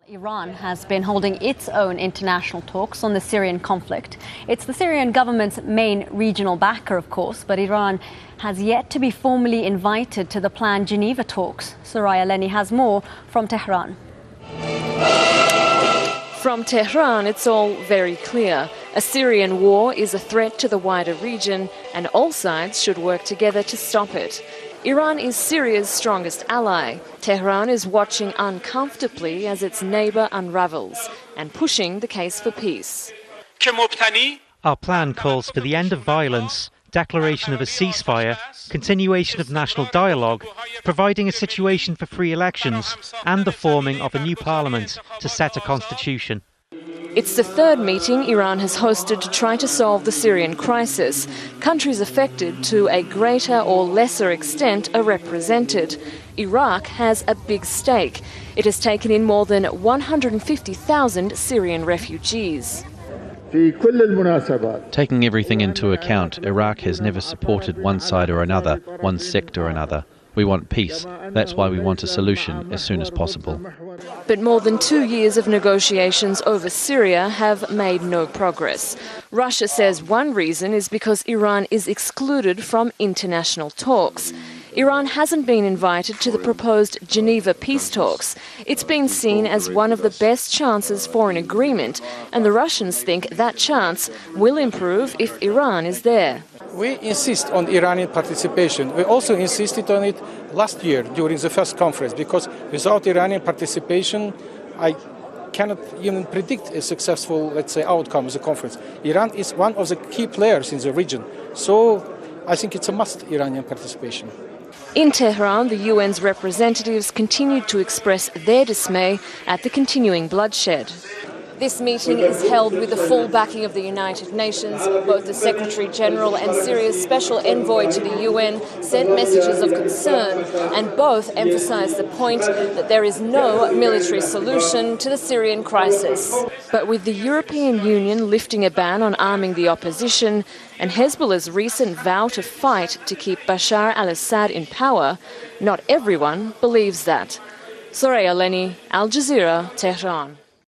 Iran has been holding its own international talks on the Syrian conflict. It's the Syrian government's main regional backer, of course, but Iran has yet to be formally invited to the planned Geneva talks. Soraya Leni has more from Tehran. From Tehran, it's all very clear. A Syrian war is a threat to the wider region, and all sides should work together to stop it. Iran is Syria's strongest ally. Tehran is watching uncomfortably as its neighbour unravels and pushing the case for peace. Our plan calls for the end of violence, declaration of a ceasefire, continuation of national dialogue, providing a situation for free elections and the forming of a new parliament to set a constitution. It's the third meeting Iran has hosted to try to solve the Syrian crisis. Countries affected to a greater or lesser extent are represented. Iraq has a big stake. It has taken in more than 150,000 Syrian refugees. Taking everything into account, Iraq has never supported one side or another, one sect or another. We want peace. That's why we want a solution as soon as possible. But more than 2 years of negotiations over Syria have made no progress. Russia says one reason is because Iran is excluded from international talks. Iran hasn't been invited to the proposed Geneva peace talks. It's been seen as one of the best chances for an agreement, and the Russians think that chance will improve if Iran is there. We insist on Iranian participation. We also insisted on it last year during the first conference, because without Iranian participation, I cannot even predict a successful, let's say, outcome of the conference. Iran is one of the key players in the region, so I think it's a must, Iranian participation. In Tehran, the UN's representatives continued to express their dismay at the continuing bloodshed. This meeting is held with the full backing of the United Nations. Both the Secretary-General and Syria's Special Envoy to the UN sent messages of concern, and both emphasised the point that there is no military solution to the Syrian crisis. But with the European Union lifting a ban on arming the opposition and Hezbollah's recent vow to fight to keep Bashar al-Assad in power, not everyone believes that. Soraya Leni, Al Jazeera, Tehran.